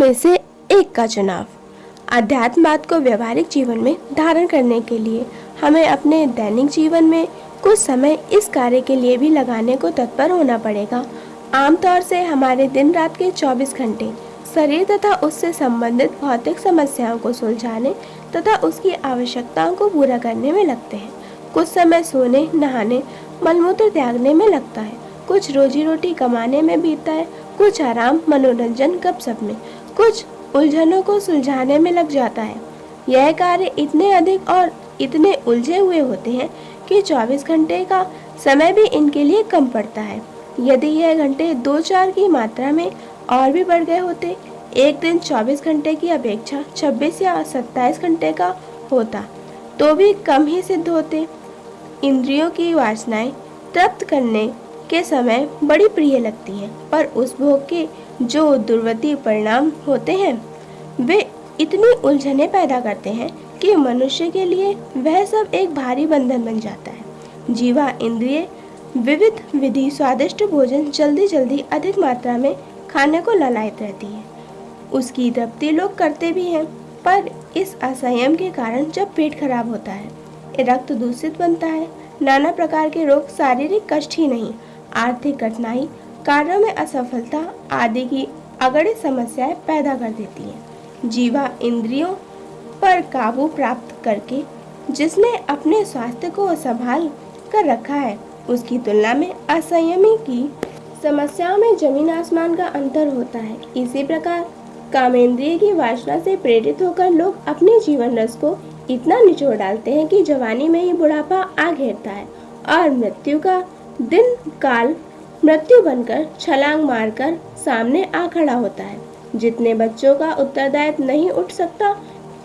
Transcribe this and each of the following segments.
में से एक का चुनाव। अध्यात्मवाद को व्यवहारिक जीवन में धारण करने के लिए हमें अपने दैनिक जीवन में कुछ समय इस कार्य के लिए भी लगाने को तत्पर होना पड़ेगा। आमतौर से हमारे दिन रात के 24 घंटे शरीर तथा उससे संबंधित भौतिक समस्याओं को सुलझाने तथा उसकी आवश्यकताओं को पूरा करने में लगते हैं। कुछ समय सोने, नहाने, मलमूत्र त्यागने में लगता है, कुछ रोजी रोटी कमाने में बीतता है, कुछ आराम, मनोरंजन, गपशप में, कुछ उलझनों को सुलझाने में लग जाता है। यह कार्य इतने अधिक और इतने उलझे हुए होते हैं कि 24 घंटे का समय भी इनके लिए कम पड़ता है। यदि यह घंटे 2-4 की मात्रा में और भी बढ़ गए होते, एक दिन 24 घंटे की अपेक्षा 26 या 27 घंटे का होता, तो भी कम ही सिद्ध होते। इंद्रियों की वासनाएं तृप्त करने के समय बड़ी प्रिय लगती है, पर उस भोग के जो दुर्वती परिणाम होते हैं वे इतनी उलझने पैदा करते हैं कि मनुष्य के लिए वह सब एक भारी बंधन बन जाता है। जीवा इंद्रिय विविध विधि स्वादिष्ट भोजन जल्दी जल्दी अधिक मात्रा में खाने को ललायत रहती है। उसकी तृप्ति लोग करते भी हैं, पर इस असंयम के कारण जब पेट खराब होता है, रक्त दूषित बनता है, नाना प्रकार के रोग, शारीरिक कष्ट ही नहीं, आर्थिक कठिनाई, कार्यों में असफलता आदि की अगणित समस्याएं पैदा कर देती है। जीवा इंद्रियों पर काबू प्राप्त करके जिसने अपने स्वास्थ्य को संभाल कर रखा है, उसकी तुलना में असंयमी की समस्याओं में जमीन आसमान का अंतर होता है। इसी प्रकार कामेंद्रिय की वासना से प्रेरित होकर लोग अपने जीवन रस को इतना निचोड़ डालते हैं कि जवानी में ही बुढ़ापा आ घेरता है और मृत्यु का दिन काल मृत्यु बनकर छलांग मारकर सामने आ खड़ा होता है। जितने बच्चों का उत्तरदायित्व नहीं उठ सकता,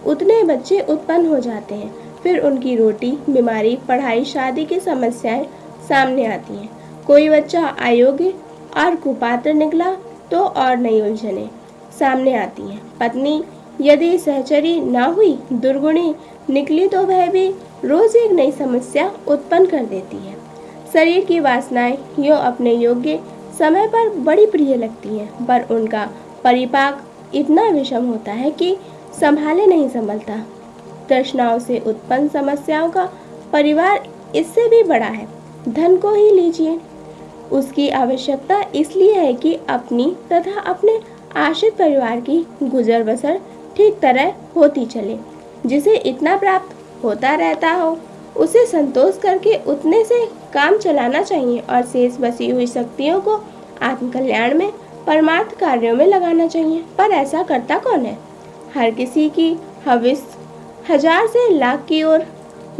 उतने बच्चे उत्पन्न हो जाते हैं। फिर उनकी रोटी, बीमारी, पढ़ाई, शादी की समस्याएं सामने आती हैं। कोई बच्चा अयोग्य और कुपात्र निकला तो और नई उलझने सामने आती हैं। पत्नी यदि सहचरी ना हुई, दुर्गुणी निकली तो वह भी रोज एक नई समस्या उत्पन्न कर देती है। शरीर की वासनाएं यो अपने योग्य समय पर बड़ी प्रिय लगती हैं, पर उनका परिपाक इतना विषम होता है कि संभाले नहीं संभलता। तृष्णाओं से उत्पन्न समस्याओं का परिवार इससे भी बड़ा है। धन को ही लीजिए, उसकी आवश्यकता इसलिए है कि अपनी तथा अपने आश्रित परिवार की गुजर बसर ठीक तरह होती चले। जिसे इतना प्राप्त होता रहता हो, उसे संतोष करके उतने से काम चलाना चाहिए और शेष बची हुई शक्तियों को आत्मकल्याण में, परमार्थ कार्यों में लगाना चाहिए। पर ऐसा करता कौन है? हर किसी की हविस 1000 से लाख की ओर,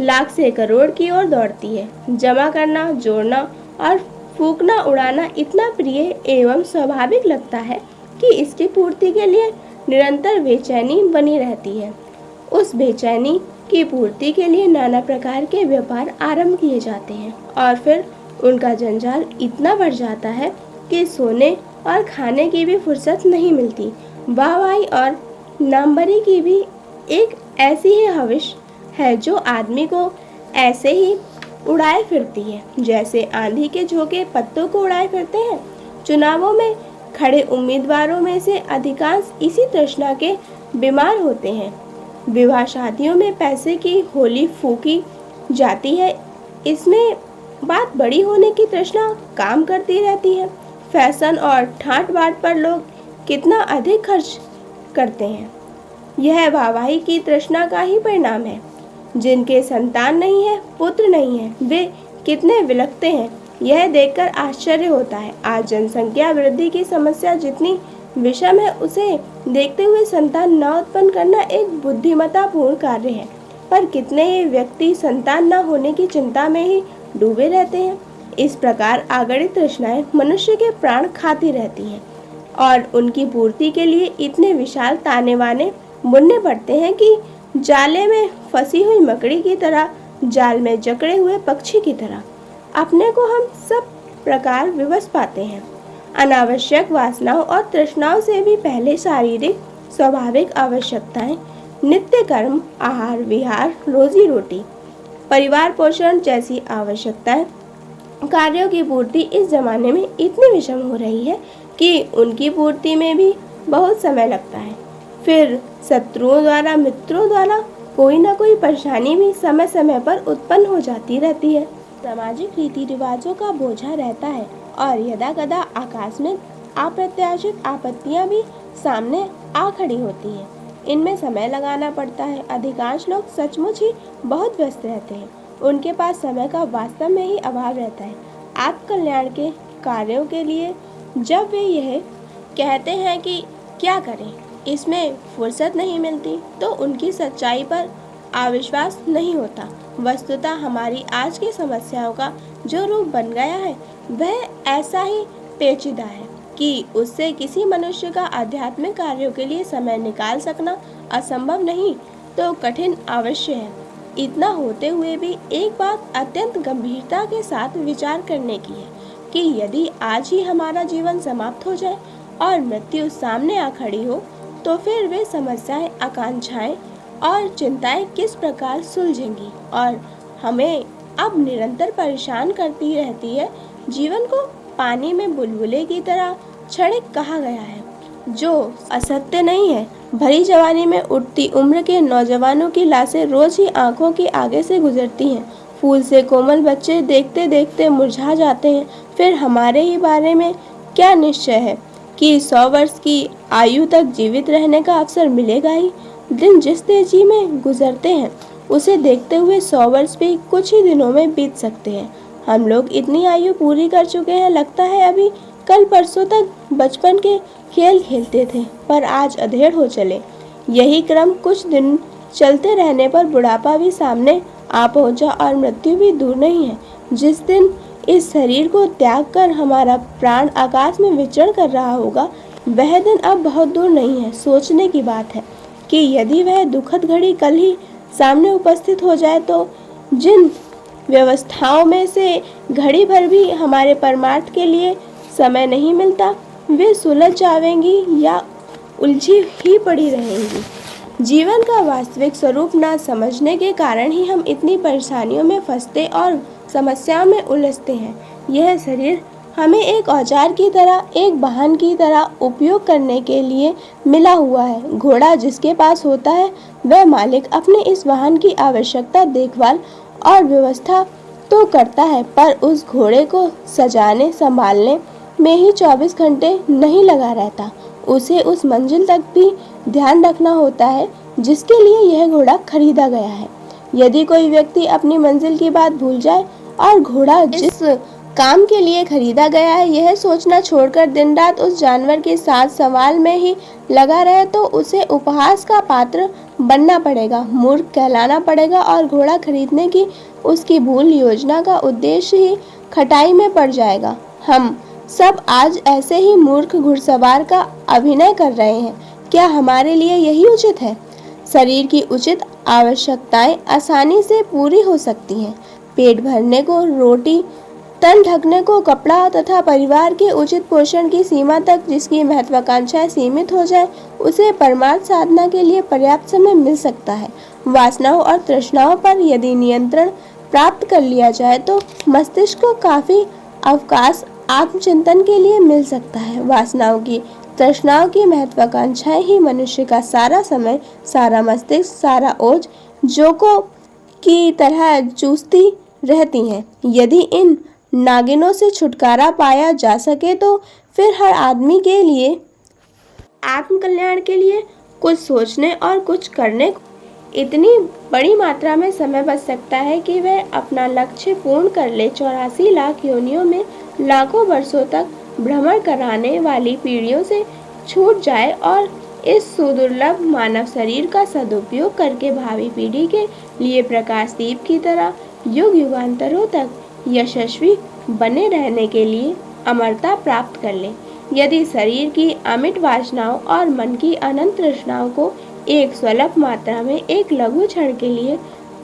लाख से करोड़ की ओर दौड़ती है। जमा करना, जोड़ना और फूकना उड़ाना इतना प्रिय एवं स्वाभाविक लगता है कि इसकी पूर्ति के लिए निरंतर बेचैनी बनी रहती है। उस बेचैनी की पूर्ति के लिए नाना प्रकार के व्यापार आरंभ किए जाते हैं और फिर उनका जंजाल इतना बढ़ जाता है कि सोने और खाने की भी फुर्सत नहीं मिलती। वाहवाही और नामबरी की भी एक ऐसी ही हविश है जो आदमी को ऐसे ही उड़ाए फिरती है जैसे आंधी के झोंके पत्तों को उड़ाए फिरते हैं। चुनावों में खड़े उम्मीदवारों में से अधिकांश इसी तृष्णा के बीमार होते हैं। विवाह शादियों में पैसे की होली फूकी जाती है, इसमें बात बड़ी होने की तृष्णा काम करती रहती है। फैशन और ठाट बाट पर लोग कितना अधिक खर्च करते हैं, यह वाहवाही की तृष्णा का ही परिणाम है। जिनके संतान नहीं है, पुत्र नहीं है, वे कितने विलखते हैं, यह देखकर आश्चर्य होता है। आज जनसंख्या वृद्धि की समस्या जितनी विषम है, उसे देखते हुए संतान न उत्पन्न करना एक बुद्धिमत्तापूर्ण कार्य है। पर कितने ही व्यक्ति संतान न होने की चिंता में ही डूबे रहते हैं। इस प्रकार अगणित तृष्णाएं मनुष्य के प्राण खाती रहती हैं और उनकी पूर्ति के लिए इतने विशाल ताने बाने बुनने पड़ते हैं कि जाले में फंसी हुई मकड़ी की तरह, जाल में जकड़े हुए पक्षी की तरह अपने को हम सब प्रकार विवश पाते हैं। अनावश्यक वासनाओं और तृष्णाओं से भी पहले शारीरिक स्वाभाविक आवश्यकताएं, नित्य कर्म, आहार विहार, रोजी रोटी, परिवार पोषण जैसी आवश्यकताएं, कार्यों की पूर्ति इस जमाने में इतनी विषम हो रही है कि उनकी पूर्ति में भी बहुत समय लगता है। फिर शत्रुओं द्वारा, मित्रों द्वारा कोई ना कोई परेशानी भी समय समय पर उत्पन्न हो जाती रहती है। सामाजिक रीति रिवाजों का बोझा रहता है और यदा कदा आकस्मिक अप्रत्याशित आपत्तियां भी सामने आ खड़ी होती हैं। इनमें समय लगाना पड़ता है। अधिकांश लोग सचमुच ही बहुत व्यस्त रहते हैं। उनके पास समय का वास्तव में ही अभाव रहता है। आत्मकल्याण के कार्यों के लिए जब वे यह कहते हैं कि क्या करें, इसमें फुर्सत नहीं मिलती, तो उनकी सच्चाई पर अविश्वास नहीं होता। वस्तुतः हमारी आज की समस्याओं का जो रूप बन गया है वह ऐसा ही पेचीदा है कि उससे किसी मनुष्य का आध्यात्मिक कार्यों के लिए समय निकाल सकना असंभव नहीं तो कठिन अवश्य है। इतना होते हुए भी एक बात अत्यंत गंभीरता के साथ विचार करने की है कि यदि आज ही हमारा जीवन समाप्त हो जाए और मृत्यु सामने आ खड़ी हो, तो फिर वे समस्याएं, आकांक्षाएं और चिंताएं किस प्रकार सुलझेंगी और हमें अब निरंतर परेशान करती रहती है। जीवन को पानी में बुलबुले की तरह क्षणिक कहा गया है, जो असत्य नहीं है। भरी जवानी में उठती उम्र के नौजवानों की लाशें रोज ही आंखों के आगे से गुजरती हैं। फूल से कोमल बच्चे देखते देखते मुरझा जाते हैं। फिर हमारे ही बारे में क्या निश्चय है कि 100 वर्ष की आयु तक जीवित रहने का अवसर मिलेगा ही। दिन जिस तेजी में गुजरते हैं उसे देखते हुए 100 वर्ष भी कुछ ही दिनों में बीत सकते हैं। हम लोग इतनी आयु पूरी कर चुके हैं, लगता है अभी कल परसों तक बचपन के खेल खेलते थे, पर आज अधेड़ हो चले। यही क्रम कुछ दिन चलते रहने पर बुढ़ापा भी सामने आ पहुंचा और मृत्यु भी दूर नहीं है। जिस दिन इस शरीर को त्याग कर हमारा प्राण आकाश में विचरण कर रहा होगा, वह दिन अब बहुत दूर नहीं है। सोचने की बात है कि यदि वह दुखद घड़ी कल ही सामने उपस्थित हो जाए, तो जिन व्यवस्थाओं में से घड़ी भर भी हमारे परमार्थ के लिए समय नहीं मिलता, वे सुलझ जाएंगी या उलझी ही पड़ी रहेंगी। जीवन का वास्तविक स्वरूप ना समझने के कारण ही हम इतनी परेशानियों में फंसते और समस्याओं में उलझते हैं। यह शरीर हमें एक औजार की तरह, एक वाहन की तरह उपयोग करने के लिए मिला हुआ है। घोड़ा जिसके पास होता है, वह मालिक अपने इस वाहन की आवश्यकता, देखभाल और व्यवस्था तो करता है, पर उस घोड़े को सजाने संभालने में ही 24 घंटे नहीं लगा रहता। उसे उस मंजिल तक भी ध्यान रखना होता है जिसके लिए यह घोड़ा खरीदा गया है। यदि कोई व्यक्ति अपनी मंजिल की बात भूल जाए और घोड़ा जिस काम के लिए खरीदा गया है यह सोचना छोड़कर दिन रात उस जानवर के साथ सवाल में ही लगा रहे, तो उसे उपहास का पात्र बनना पड़ेगा, मूर्ख कहलाना पड़ेगा और घोड़ा खरीदने की उसकी भूल योजना का उद्देश्य ही खटाई में पड़ जाएगा। हम सब आज ऐसे ही मूर्ख घुड़सवार का अभिनय कर रहे हैं। क्या हमारे लिए यही उचित है? शरीर की उचित आवश्यकताएं आसानी से पूरी हो सकती हैं। पेट भरने को रोटी, तन ढकने को कपड़ा तथा परिवार के उचित पोषण की सीमा तक जिसकी महत्वाकांक्षाएं सीमित हो जाए, उसे परमार्थ साधना के लिए पर्याप्त समय मिल सकता है। वासनाओं और तृष्णाओं पर यदि नियंत्रण प्राप्त कर लिया जाए तो मस्तिष्क को काफी अवकाश आत्मचिंतन के लिए मिल सकता है। वासनाओं की, तृष्णाओं की महत्वाकांक्षाएं ही मनुष्य का सारा समय, सारा मस्तिष्क, सारा ओज जोकों की तरह चूसती रहती हैं। यदि इन नागिनों से छुटकारा पाया जा सके तो फिर हर आदमी के लिए आत्मकल्याण के लिए कुछ सोचने और कुछ करने इतनी बड़ी मात्रा में समय बच सकता है कि वह अपना लक्ष्य पूर्ण कर ले। 84 लाख योनियों में लाखों वर्षों तक भ्रमण कराने वाली पीढ़ियों से छूट जाए और इस सुदुर्लभ मानव शरीर का सदुपयोग करके भावी पीढ़ी के लिए प्रकाश दीप की तरह युग युगांतरों तक यशस्वी बने रहने के लिए अमरता प्राप्त कर ले। यदि शरीर की अमिट वासनाओं और मन की अनंत तृष्णाओं को एक स्वल्प मात्रा में, एक लघु क्षण के लिए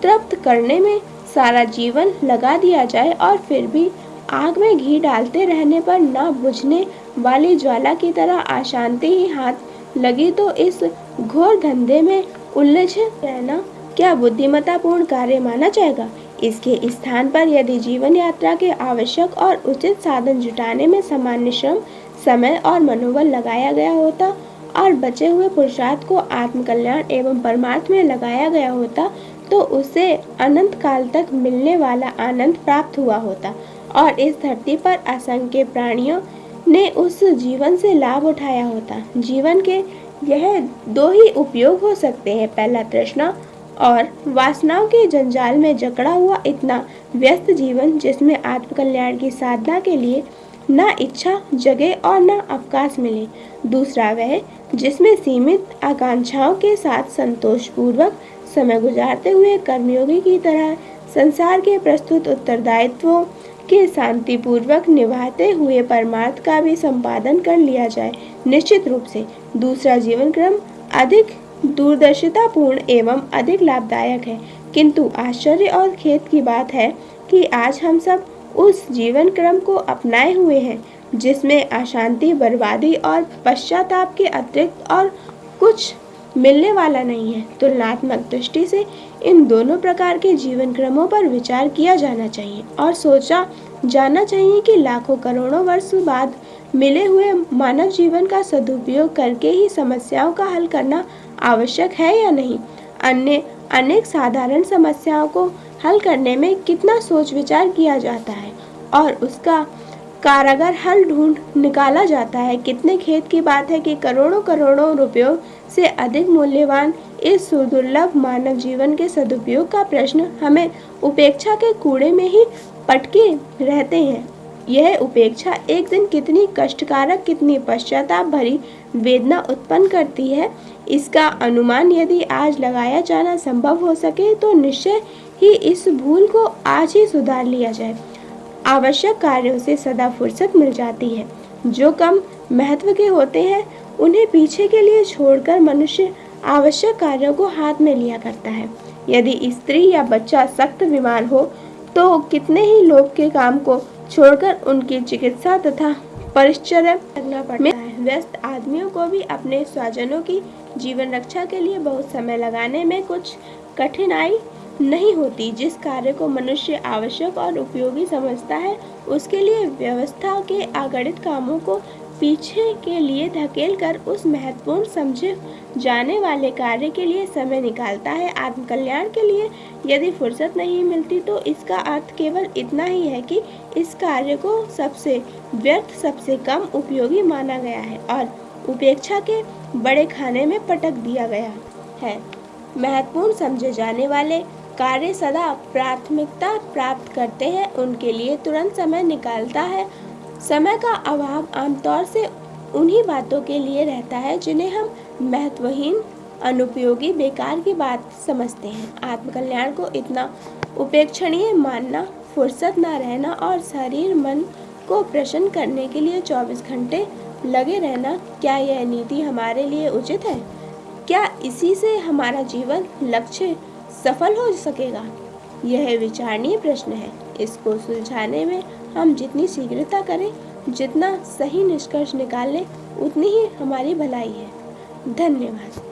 तृप्त करने में सारा जीवन लगा दिया जाए और फिर भी आग में घी डालते रहने पर न बुझने वाली ज्वाला की तरह अशांति ही हाथ लगी, तो इस घोर धंधे में उलझे रहना क्या बुद्धिमत्तापूर्ण कार्य माना जाएगा? इसके स्थान पर यदि जीवन यात्रा के आवश्यक और उचित साधन जुटाने में सामान्य श्रम, समय और मनोबल लगाया गया होता और बचे हुए पुरुषार्थ को आत्मकल्याण एवं परमार्थ में लगाया गया होता तो उसे अनंत काल तक मिलने वाला आनंद प्राप्त हुआ होता और इस धरती पर असंख्य प्राणियों ने उस जीवन से लाभ उठाया होता। जीवन के यह दो ही उपयोग हो सकते हैं, पहला तृष्णा और वासनाओं के जंजाल में जकड़ा हुआ इतना व्यस्त जीवन जिसमें आत्मकल्याण की साधना के लिए न इच्छा जगे और न अवकाश मिले। दूसरा वह जिसमें सीमित आकांक्षाओं के साथ संतोषपूर्वक समय गुजारते हुए कर्मयोगी की तरह संसार के प्रस्तुत उत्तरदायित्वों के शांतिपूर्वक निभाते हुए परमार्थ का भी संपादन कर लिया जाए। निश्चित रूप से दूसरा जीवन क्रम अधिक दूरदर्शितापूर्ण एवं अधिक लाभदायक है, किंतु आश्चर्य और खेद की बात है कि आज हम सब उस जीवन क्रम को अपनाए हुए हैं जिसमें अशांति, बर्बादी और पश्चाताप के अतिरिक्त और कुछ मिलने वाला नहीं है। तुलनात्मक दृष्टि से इन दोनों प्रकार के जीवन क्रमों पर विचार किया जाना चाहिए और सोचा जाना चाहिए कि लाखों करोड़ों वर्ष बाद मिले हुए मानव जीवन का सदुपयोग करके ही समस्याओं का हल करना आवश्यक है या नहीं। अन्य अनेक साधारण समस्याओं को हल करने में कितना सोच विचार किया जाता है और उसका कारगर हल ढूंढ निकाला जाता है। कितने खेद की बात है कि करोड़ों करोड़ों रुपयों से अधिक मूल्यवान इस सुदुर्लभ मानव जीवन के सदुपयोग का प्रश्न हमें उपेक्षा के कूड़े में ही पटके रहते हैं। यह उपेक्षा एक दिन कितनी कष्टकारक, कितनी पश्चाताप भरी वेदना उत्पन्न करती है, इसका अनुमान यदि आज लगाया जाना संभव हो सके तो निश्चय ही इस भूल को आज ही सुधार लिया जाए। आवश्यक कार्यों से सदा फुर्सत मिल जाती है। जो कम महत्व के होते हैं उन्हें पीछे के लिए छोड़कर मनुष्य आवश्यक कार्यों को हाथ में लिया करता है। यदि स्त्री या बच्चा सख्त बीमार हो तो कितने ही लोग के काम को छोड़कर उनकी चिकित्सा तथा परिचर्या करना पड़ता है। व्यस्त आदमियों को भी अपने स्वजनों की जीवन रक्षा के लिए बहुत समय लगाने में कुछ कठिनाई नहीं होती। जिस कार्य को मनुष्य आवश्यक और उपयोगी समझता है उसके लिए व्यवस्था के अगणित कामों को पीछे के लिए धकेल कर उस महत्वपूर्ण समझे जाने वाले कार्य के लिए समय निकालता है। आत्मकल्याण के लिए यदि फुर्सत नहीं मिलती तो इसका अर्थ केवल इतना ही है कि इस कार्य को सबसे व्यर्थ, सबसे कम उपयोगी माना गया है और उपेक्षा के बड़े खाने में पटक दिया गया है। महत्वपूर्ण समझे जाने वाले कार्य सदा प्राथमिकता प्राप्त करते हैं, उनके लिए तुरंत समय निकालता है। समय का अभाव आमतौर से उन्हीं बातों के लिए रहता है जिन्हें हम महत्वहीन, अनुपयोगी, बेकार की बात समझते हैं। आत्मकल्याण को इतना उपेक्षणीय मानना, फुर्सत न रहना और शरीर मन को प्रसन्न करने के लिए 24 घंटे लगे रहना, क्या यह नीति हमारे लिए उचित है? क्या इसी से हमारा जीवन लक्ष्य सफल हो सकेगा? यह विचारणीय प्रश्न है। इसको सुलझाने में हम जितनी शीघ्रता करें, जितना सही निष्कर्ष निकालें, उतनी ही हमारी भलाई है। धन्यवाद।